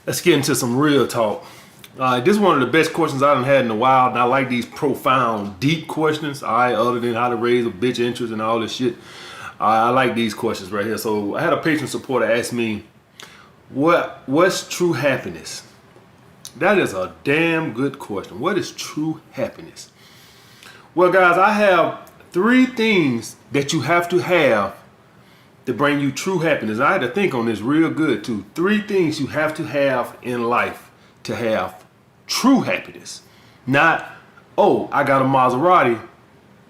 Let's get into some real talk. This is one of the best questions I done had in a while, and I like these profound, deep questions. All right, other than how to raise a bitch interest and all this shit. I like these questions right here. So I had a patron supporter ask me, what's true happiness? That is a damn good question. What is true happiness? Well, guys, I have 3 things that you have to have to bring you true happiness. I had to think on this real good too. 3 things you have to have in life to have true happiness. Not, oh, I got a Maserati,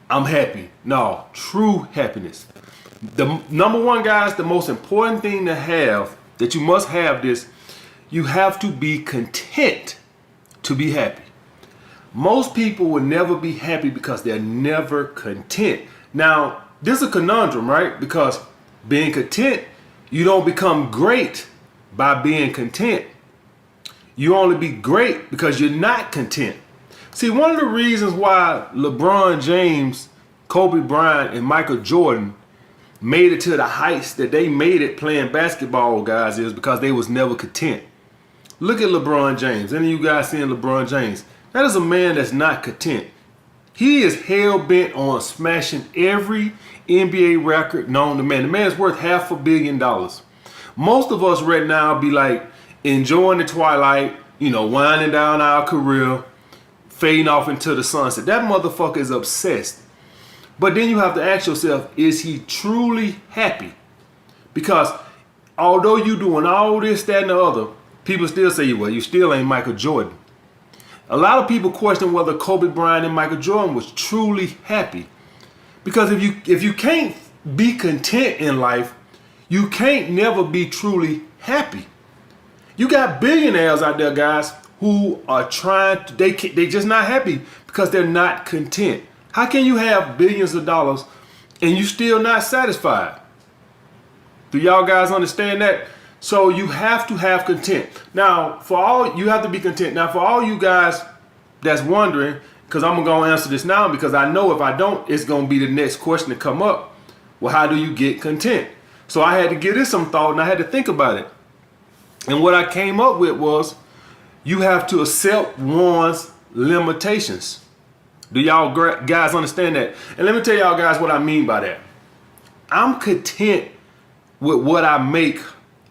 I'm happy. No, true happiness. The number one, guys, the most important thing to have, that you must have this, you have to be content to be happy. Most people will never be happy because they're never content. Now, this is a conundrum, right? Because being content, you don't become great by being content. You only be great because you're not content. See, one of the reasons why LeBron James, Kobe Bryant, and Michael Jordan made it to the heights that they made it playing basketball, guys, is because they was never content. Look at LeBron James. Any of you guys seeing LeBron James? That is a man that's not content. He is hell-bent on smashing every NBA record known to man. The man is worth $500 million. Most of us right now be like enjoying the twilight, winding down our career, fading off into the sunset. That motherfucker is obsessed. But then you have to ask yourself, is he truly happy? Because although you doing all this, that, and the other, people still say, well, you still ain't Michael Jordan. A lot of people question whether Kobe Bryant and Michael Jordan was truly happy. Because if you can't be content in life, you can't never be truly happy. You got billionaires out there, guys, who are trying to, they just not happy because they're not content. How can you have billions of dollars and you still not satisfied? Do y'all guys understand that? So you have to have content. Now, you have to be content. Now, for all you guys that's wondering, because I'm going to answer this now, because I know if I don't, it's going to be the next question to come up. Well, how do you get content? So I had to give this some thought and I had to think about it. And what I came up with was, you have to accept one's limitations. Do y'all guys understand that? And let me tell y'all guys what I mean by that. I'm content with what I make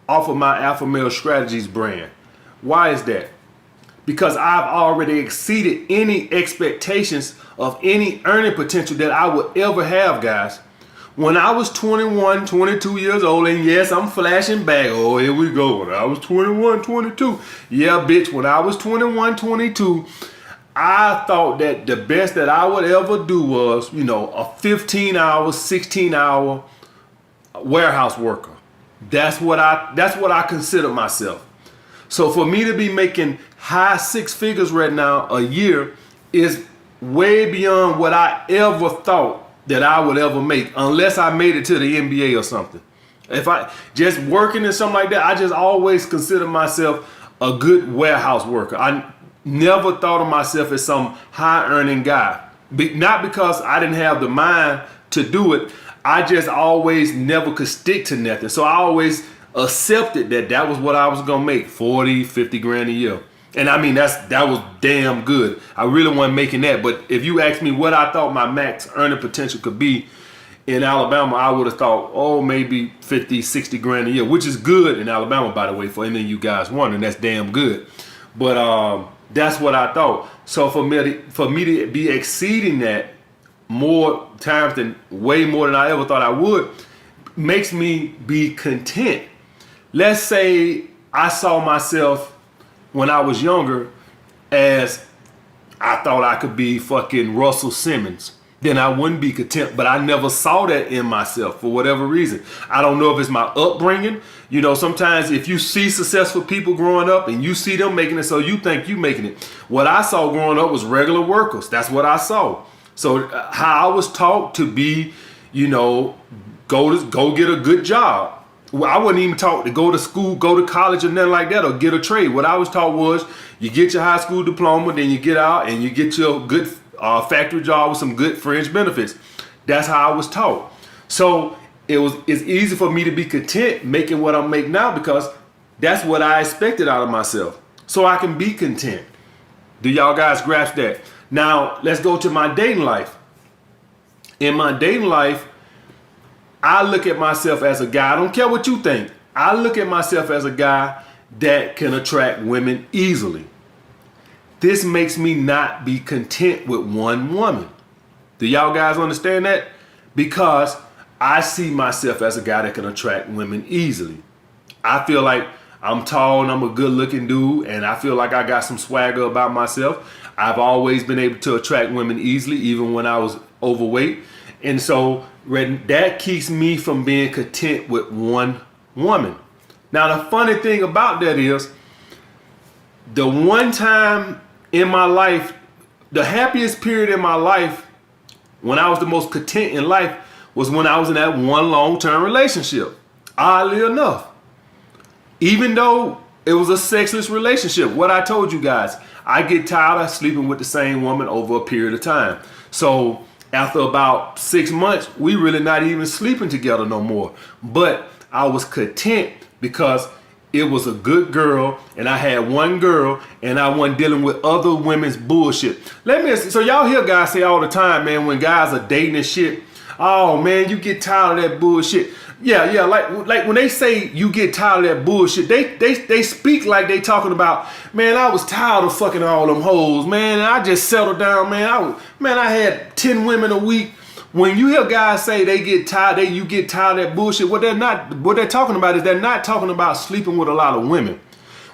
off of my Alpha Male Strategies brand. Why is that? Because I've already exceeded any expectations of any earning potential that I would ever have, guys. When I was 21, 22 years old, and yes, I'm flashing back. Oh, here we go. When I was 21, 22. Yeah, bitch, when I was 21, 22, I thought that the best that I would ever do was, a 15-hour, 16-hour warehouse worker. That's what I consider myself. So for me to be making high 6 figures right now a year is way beyond what I ever thought that I would ever make, unless I made it to the NBA or something. If I just working in something like that, I just always consider myself a good warehouse worker. I never thought of myself as some high earning guy. Not because I didn't have the mind to do it. I just always never could stick to nothing. So I always accepted that was what I was going to make, 40, 50 grand a year. And I mean, that was damn good. I really wasn't making that. But if you asked me what I thought my max earning potential could be in Alabama, I would have thought, maybe 50, 60 grand a year, which is good in Alabama, by the way, for any of you guys wondering. That's damn good. But that's what I thought. So for me to be exceeding that more times way more than I ever thought I would, makes me be content. Let's say I saw myself when I was younger as I thought I could be fucking Russell Simmons. Then I wouldn't be content, but I never saw that in myself for whatever reason. I don't know if it's my upbringing. Sometimes if you see successful people growing up and you see them making it, so you think you making it. What I saw growing up was regular workers. That's what I saw. So how I was taught to be, go get a good job. Well, I wasn't even taught to go to school, go to college or nothing like that, or get a trade. What I was taught was you get your high school diploma, then you get out and you get your good factory job with some good fringe benefits. That's how I was taught. So it's easy for me to be content making what I make now because That's what I expected out of myself. So I can be content. Do y'all guys grasp that? Now, let's go to my dating life. In my dating life, I look at myself as a guy, I don't care what you think. I look at myself as a guy that can attract women easily. This makes me not be content with one woman. Do y'all guys understand that? Because I see myself as a guy that can attract women easily. I feel like I'm tall and I'm a good looking dude, and I feel like I got some swagger about myself. I've always been able to attract women easily, even when I was overweight. And so that keeps me from being content with one woman. Now, the funny thing about that is, the one time in my life, the happiest period in my life, when I was the most content in life, was when I was in that one long-term relationship. Oddly enough. Even though it was a sexless relationship, what I told you guys, I get tired of sleeping with the same woman over a period of time. So after about 6 months, we really not even sleeping together no more. But I was content because it was a good girl, and I had one girl, and I wasn't dealing with other women's bullshit. So y'all hear guys say all the time, man, when guys are dating and shit, oh man, you get tired of that bullshit. Yeah, like when they say you get tired of that bullshit, they speak like they talking about, man, I was tired of fucking all them hoes, man, and I just settled down, man. I had 10 women a week. When you hear guys say they get tired, you get tired of that bullshit, what they're talking about is they're not talking about sleeping with a lot of women.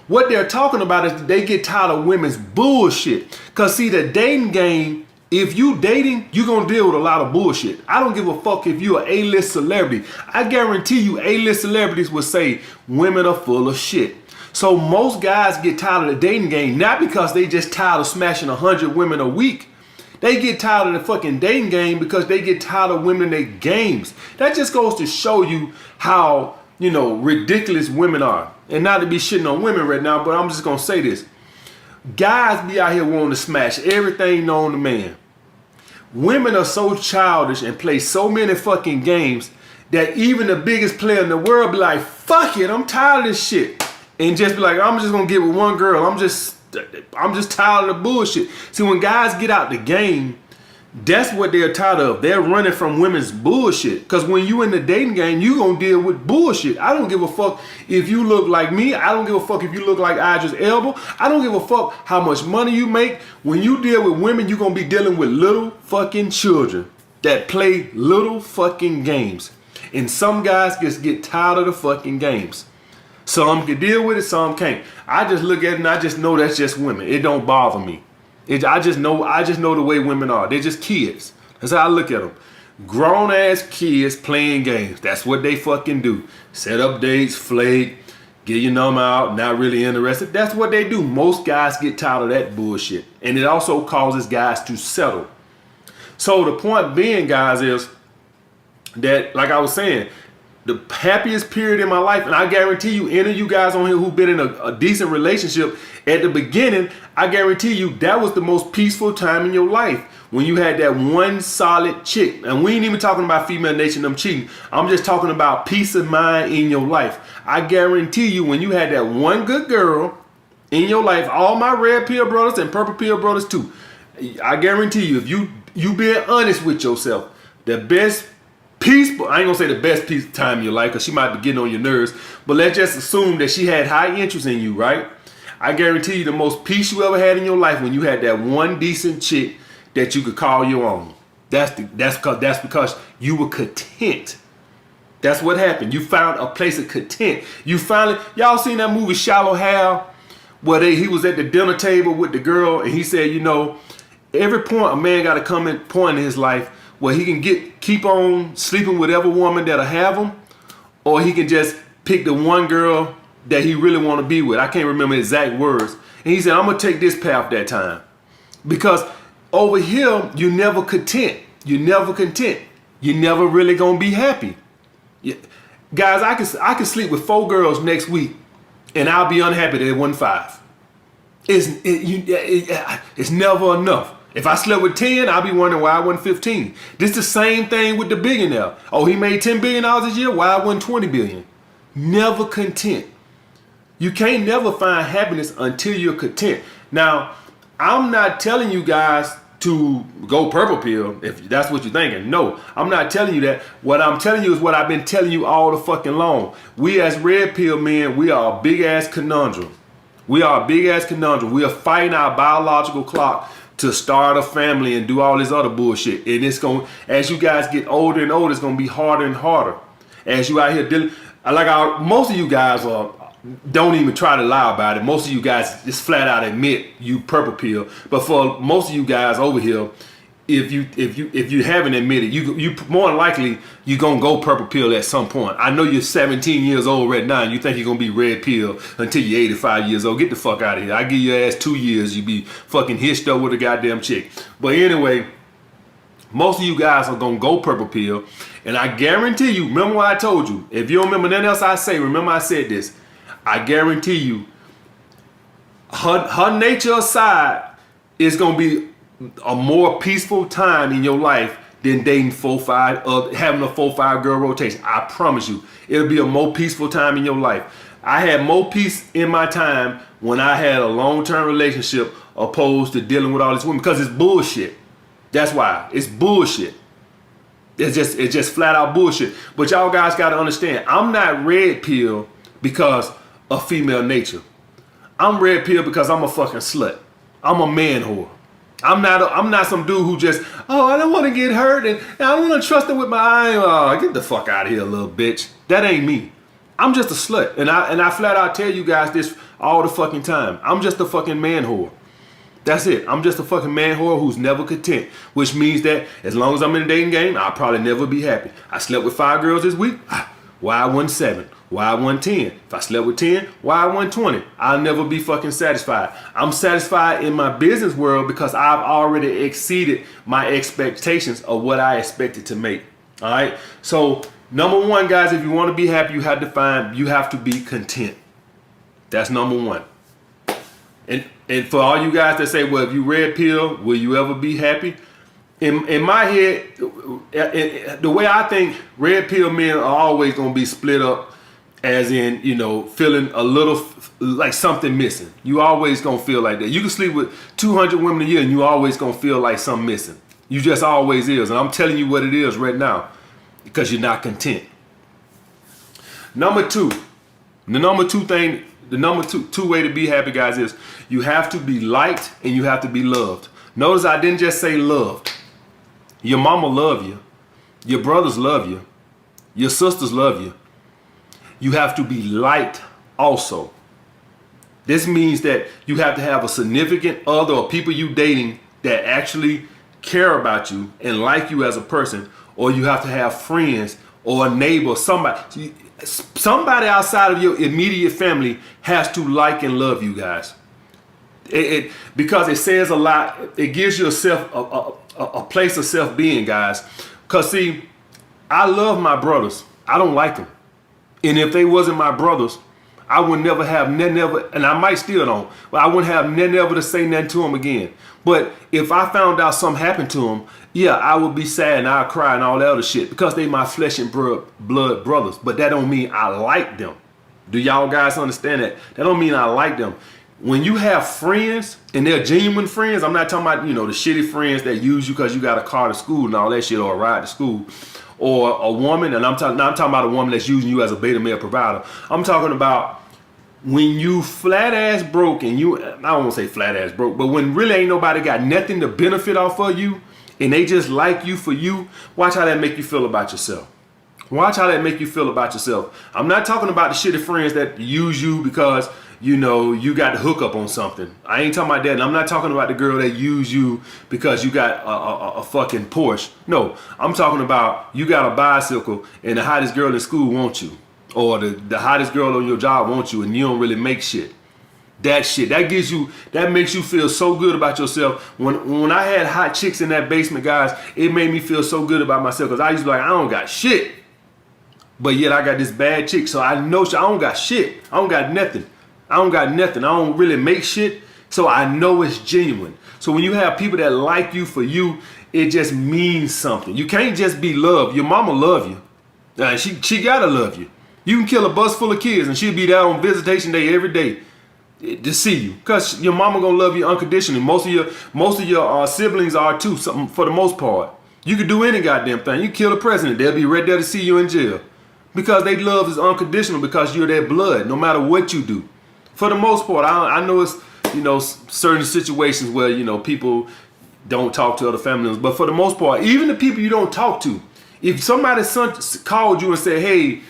What they're talking about is they get tired of women's bullshit. Cause see, the dating game, if you dating, you're gonna deal with a lot of bullshit. I don't give a fuck if you're an A-list celebrity. I guarantee you A-list celebrities will say women are full of shit. So most guys get tired of the dating game, not because they just tired of smashing 100 women a week. They get tired of the fucking dating game because they get tired of women in their games. That just goes to show you how, ridiculous women are. And not to be shitting on women right now, but I'm just gonna say this. Guys be out here wanting to smash everything known to man. Women are so childish and play so many fucking games that even the biggest player in the world be like, fuck it, I'm tired of this shit. And just be like, I'm just gonna get with one girl. I'm just tired of the bullshit. See, when guys get out the game, that's what they're tired of. They're running from women's bullshit. Because when you in the dating game, you gonna deal with bullshit. I don't give a fuck if you look like me. I don't give a fuck if you look like Idris Elba. I don't give a fuck how much money you make. When you deal with women, you're gonna be dealing with little fucking children that play little fucking games. And some guys just get tired of the fucking games. Some can deal with it, some can't. I just look at it and I just know that's just women. It don't bother me. I just know the way women are. They're just kids. That's how I look at them. Grown ass kids playing games. That's what they fucking do. Set up dates, flake, get your number out, not really interested. That's what they do. Most guys get tired of that bullshit. And it also causes guys to settle. So the point being, guys, is that, like I was saying, the happiest period in my life, and I guarantee you, any of you guys on here who've been in a decent relationship at the beginning, I guarantee you that was the most peaceful time in your life. When you had that one solid chick. And we ain't even talking about female nature and them cheating. I'm just talking about peace of mind in your life. I guarantee you, when you had that one good girl in your life, all my red pill brothers and purple pill brothers too, I guarantee you, if you being honest with yourself, the best peaceful, I ain't gonna say the best peace time in your life because she might be getting on your nerves, but let's just assume that she had high interest in you, right? I guarantee you the most peace you ever had in your life when you had that one decent chick that you could call your own. That's because you were content. That's what happened. You found a place of content. Y'all seen that movie Shallow Hal, where he was at the dinner table with the girl and he said, every point a man got to come in point in his life where he can keep on sleeping with every woman that'll have him, or he can just pick the one girl that he really want to be with. I can't remember exact words. And he said, I'm going to take this path that time. Because over here, you're never content. You're never content. You're never really going to be happy. Guys, I can sleep with 4 girls next week and I'll be unhappy that it wasn't 5. It's never enough. If I slept with 10, I'll be wondering why I wasn't 15. This is the same thing with the billionaire. Oh, he made $10 billion this year. Why I wasn't 20 billion? Never content. You can't never find happiness until you're content. Now, I'm not telling you guys to go purple pill if that's what you're thinking. No, I'm not telling you that. What I'm telling you is what I've been telling you all the fucking long. We as red pill men, we are a big ass conundrum. We are a big ass conundrum. We are fighting our biological clock to start a family and do all this other bullshit. And it's going, as you guys get older and older, it's going to be harder and harder. As you out here dealing, most of you guys don't even try to lie about it. Most of you guys just flat out admit you purple pill. But for most of you guys over here, if you haven't admitted, you more than likely you're gonna go purple pill at some point. I know you're 17 years old right now and you think you're gonna be red pill until you're 85 years old. Get the fuck out of here. I give your ass 2 years, you be fucking hitched up with a goddamn chick. But anyway, most of you guys are gonna go purple pill, and I guarantee you, remember what I told you. If you don't remember nothing else I say, remember I said this. I guarantee you, her nature aside, is gonna be a more peaceful time in your life than dating having a 4-5 girl rotation. I promise you, it'll be a more peaceful time in your life. I had more peace in my time when I had a long-term relationship opposed to dealing with all these women, because it's bullshit. That's why. It's bullshit. It's just flat out bullshit. But y'all guys gotta understand, I'm not red pill because of female nature. I'm red pill because I'm a fucking slut. I'm a man whore. I'm not some dude who just, I don't want to get hurt and I don't want to trust her with my eye. Get the fuck out of here, little bitch. That ain't me. I'm just a slut. And I flat out tell you guys this all the fucking time. I'm just a fucking man whore. That's it. I'm just a fucking man whore who's never content, which means that as long as I'm in the dating game, I'll probably never be happy. I slept with 5 girls this week. Why I won 7? Why I won 10? If I slept with 10, why I won 20? I'll never be fucking satisfied. I'm satisfied in my business world because I've already exceeded my expectations of what I expected to make. All right. So number one, guys, if you want to be happy, you have to be content. That's number one. And for all you guys that say, well, if you red pill, will you ever be happy? In my head, the way I think, red pill men are always going to be split up, as in, feeling a little like something missing. You always going to feel like that. You can sleep with 200 women a year and you always going to feel like something missing. You just always is. And I'm telling you what it is right now because you're not content. Number two way to be happy, guys, is you have to be liked and you have to be loved. Notice I didn't just say loved. Your mama love you. Your brothers love you. Your sisters love you. You have to be liked also. This means that you have to have a significant other or people you dating that actually care about you and like you as a person, or you have to have friends or a neighbor, somebody outside of your immediate family has to like and love you guys. Because it says a lot. It gives you a place of self-being, guys. Because see, I love my brothers. I don't like them. And if they wasn't my brothers, I would never have never, and I might still don't, but I wouldn't have never to say nothing to them again. But if I found out something happened to them, yeah, I would be sad and I'd cry and all that other shit because they my flesh and blood brothers. But that don't mean I like them. Do y'all guys understand that? That don't mean I like them. When you have friends and they're genuine friends, I'm not talking about, the shitty friends that use you because you got a car to school and all that shit, or a ride to school, or a woman, and I'm talking about a woman that's using you as a beta male provider. I'm talking about when you flat ass broke and I don't want to say flat ass broke, but when really ain't nobody got nothing to benefit off of you and they just like you for you, watch how that make you feel about yourself. Watch how that make you feel about yourself. I'm not talking about the shitty friends that use you because you got the hook up on something. I ain't talking about that. And I'm not talking about the girl that use you because you got a fucking Porsche. No, I'm talking about you got a bicycle and the hottest girl in school wants you, or the hottest girl on your job wants you, and you don't really make shit. That makes you feel so good about yourself. When I had hot chicks in that basement, guys, it made me feel so good about myself because I used to be like, I don't got shit, but yet I got this bad chick, so I know I don't got shit. I don't got nothing. I don't really make shit, so I know it's genuine. So when you have people that like you for you, it just means something. You can't just be loved. Your mama love you. She gotta love you. You can kill a bus full of kids and she'll be there on visitation day every day to see you, cause your mama gonna love you unconditionally. Most of your siblings are too. For the most part, you could do any goddamn thing. You kill the president, they'll be right there to see you in jail, because they love is unconditional, because you're their blood, no matter what you do. For the most part, I know it's certain situations where people don't talk to other family members, but for the most part, even the people you don't talk to, if somebody's son called you and said, hey,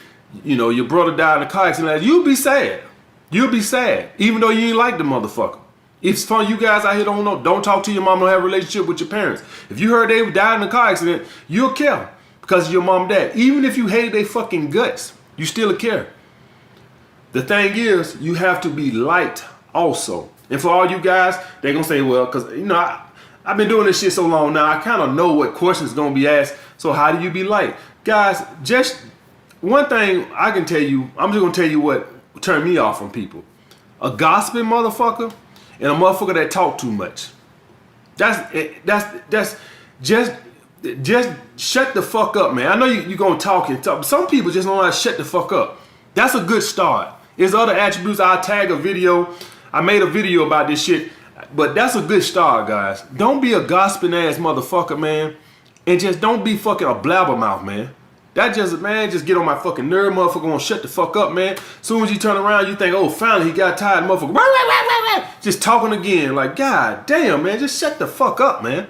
your brother died in a car accident, you'll be sad. You'll be sad, even though you ain't like the motherfucker. If it's fun, you guys out here don't talk to your mom, don't have a relationship with your parents. If you heard they died in a car accident, you'll care because of your mom and dad. Even if you hate their fucking guts, you still care. The thing is, you have to be liked also. And for all you guys, they're going to say, well, because, I've been doing this shit so long now, I kind of know what questions going to be asked. So how do you be liked? Guys, just one thing I can tell you, I'm just going to tell you what turned me off from people. A gossiping motherfucker and a motherfucker that talk too much. That's just shut the fuck up, man. I know you're going to talk and talk. Some people just don't know how to shut the fuck up. That's a good start. There's other attributes. I'll tag a video. I made a video about this shit. But that's a good start, guys. Don't be a gossiping ass motherfucker, man. And just don't be fucking a blabbermouth, man. That just get on my fucking nerve, motherfucker. Gonna shut the fuck up, man. Soon as you turn around, you think, oh, finally he got tired, motherfucker. Just talking again. Like, god damn, man. Just shut the fuck up, man.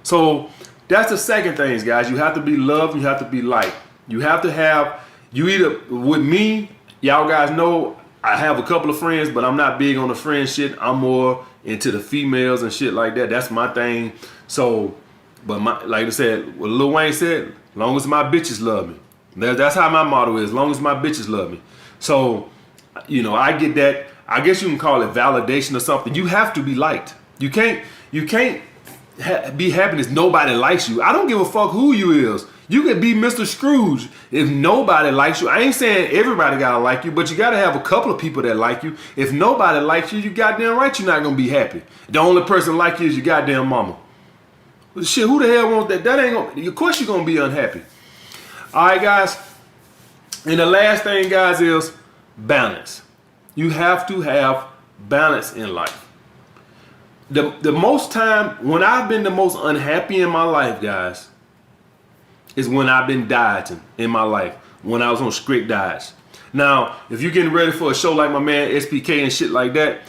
So that's the second thing, guys. You have to be loved. You have to be liked. You have to have, with me, y'all guys know I have a couple of friends, but I'm not big on the friend shit. I'm more into the females and shit like that. That's my thing. So, but like I said, what Lil Wayne said, as long as my bitches love me. That's how my motto is, as long as my bitches love me. So, I get that. I guess you can call it validation or something. You have to be liked. You can't be happy if nobody likes you. I don't give a fuck who you is. You can be Mr. Scrooge if nobody likes you. I ain't saying everybody gotta like you, but you gotta have a couple of people that like you. If nobody likes you, you goddamn right you're not gonna be happy. The only person like you is your goddamn mama. Shit, who the hell wants that? That ain't gonna, of course you're gonna be unhappy. All right, guys. And the last thing, guys, is balance. You have to have balance in life. The most time, when I've been the most unhappy in my life, guys, is when I've been dieting in my life, when I was on strict diets. Now, if you're getting ready for a show like my man SPK and shit like that,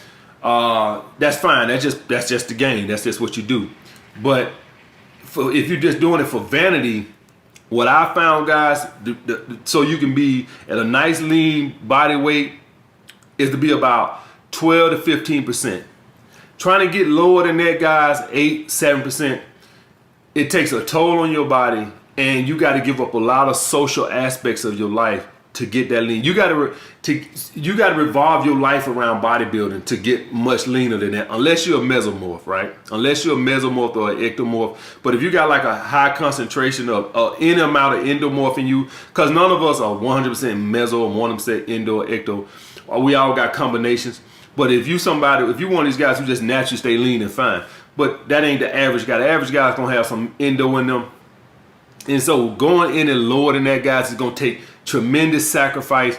that's fine. That's just the game. That's just what you do. But if you're just doing it for vanity, what I found, guys, so you can be at a nice lean body weight, is to be about 12 to 15%. Trying to get lower than that, guys, 8, 7%, it takes a toll on your body. And you got to give up a lot of social aspects of your life to get that lean. You got to revolve your life around bodybuilding to get much leaner than that, unless you're a mesomorph, right? Unless you're a mesomorph or an ectomorph. But if you got like a high concentration of any amount of endomorph in you, because none of us are 100% meso or 100% endo or ecto, we all got combinations. But if you one of these guys who just naturally stay lean and fine, but that ain't the average guy. The average guy's gonna have some endo in them. And so going in and lower than that, guys, is going to take tremendous sacrifice.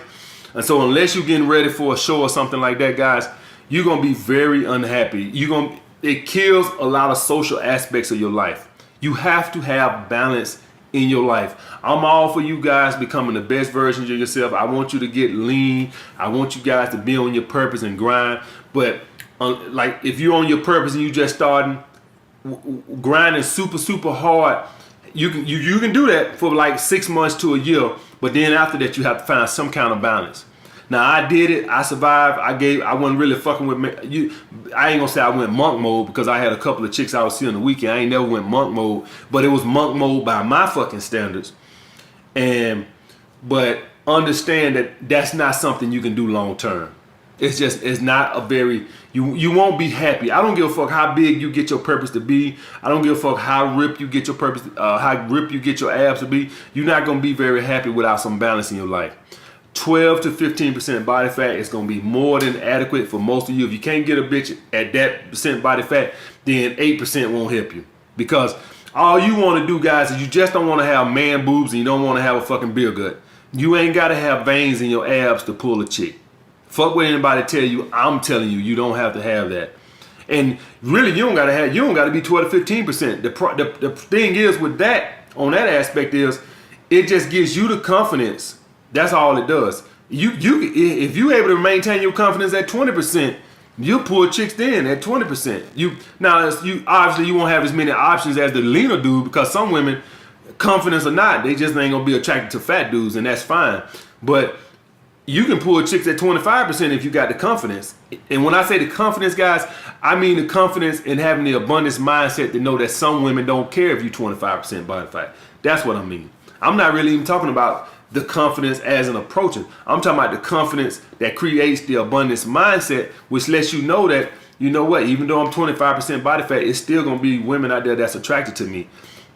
And so unless you're getting ready for a show or something like that, guys, you're going to be very unhappy. It kills a lot of social aspects of your life. You have to have balance in your life. I'm all for you guys becoming the best versions of yourself. I want you to get lean. I want you guys to be on your purpose and grind. But like if you're on your purpose and you just starting grinding super, super hard, you can do that for like 6 months to a year, but then after that you have to find some kind of balance. Now I did it, I survived. I wasn't really fucking with you. I ain't gonna say I went monk mode because I had a couple of chicks I was seeing on the weekend. I ain't never went monk mode, but it was monk mode by my fucking standards. But understand that that's not something you can do long term. It's not a very, you won't be happy. I don't give a fuck how big you get your purpose to be. I don't give a fuck how ripped you get your purpose, how ripped you get your abs to be. You're not gonna be very happy without some balance in your life. 12 to 15% body fat is gonna be more than adequate for most of you. If you can't get a bitch at that percent body fat, then 8% won't help you. Because all you wanna do, guys, is you just don't wanna have man boobs and you don't wanna have a fucking beer gut. You ain't gotta have veins in your abs to pull a chick. Fuck what anybody tell you. I'm telling you, you don't have to have that. And really, you don't gotta be 12 to 15%. The thing is with that, on that aspect is, it just gives you the confidence. That's all it does. If you able to maintain your confidence at 20%, you pull chicks in at 20%. You obviously you won't have as many options as the leaner dude, because some women, confidence or not, they just ain't gonna be attracted to fat dudes, and that's fine. But you can pull chicks at 25% if you got the confidence. And when I say the confidence, guys, I mean the confidence in having the abundance mindset to know that some women don't care if you 25% body fat. That's what I mean. I'm not really even talking about the confidence as an approaching. I'm talking about the confidence that creates the abundance mindset, which lets you know that, you know what, even though I'm 25% body fat, it's still gonna be women out there that's attracted to me.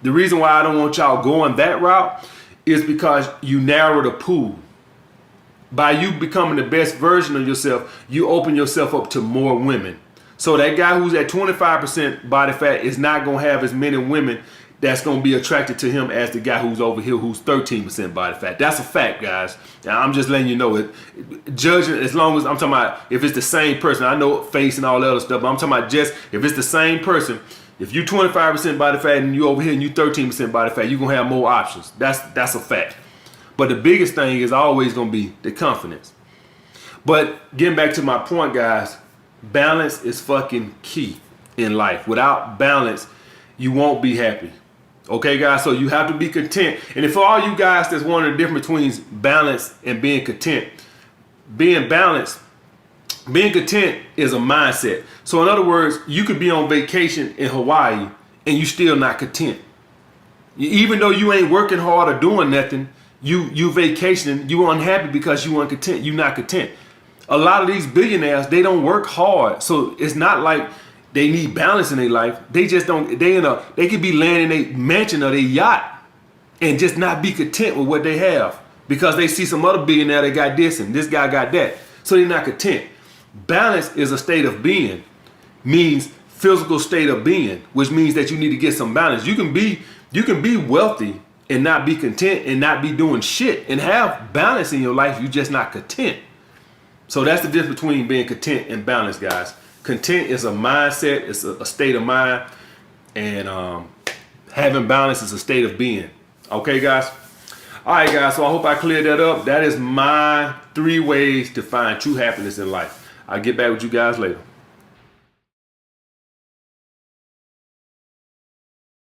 The reason why I don't want y'all going that route is because you narrow the pool. By you becoming the best version of yourself, you open yourself up to more women. So that guy who's at 25% body fat is not going to have as many women that's going to be attracted to him as the guy who's over here who's 13% body fat. That's a fact, guys. Now, I'm just letting you know it. Judging, as long as I'm talking about if it's the same person, I know face and all that other stuff, but I'm talking about just if it's the same person. If you 25% body fat and you over here and you 13% body fat, you're going to have more options. That's a fact. But the biggest thing is always going to be the confidence. But getting back to my point, guys, balance is fucking key in life. Without balance, you won't be happy. Okay, guys? So you have to be content. And for all you guys that's wondering the difference between balance and being content, being balanced, being content is a mindset. So in other words, you could be on vacation in Hawaii and you still not content. Even though you ain't working hard or doing nothing, you vacationing, you unhappy because you weren't content. You not content. A lot of these billionaires, they don't work hard, so it's not like they need balance in their life. They just don't. They could be landing a mansion or a yacht and just not be content with what they have because they see some other billionaire that got this and this guy got that, so they're not content. Balance is a state of being, means physical state of being, which means that you need to get some balance. You can be wealthy and not be content and not be doing shit and have balance in your life. You just not content. So that's the difference between being content and balance, guys. Content is a mindset, it's a state of mind, and having balance is a state of being. Okay, guys? All right, guys, so I hope I cleared that up. That is my 3 ways to find true happiness in life. I'll get back with you guys later.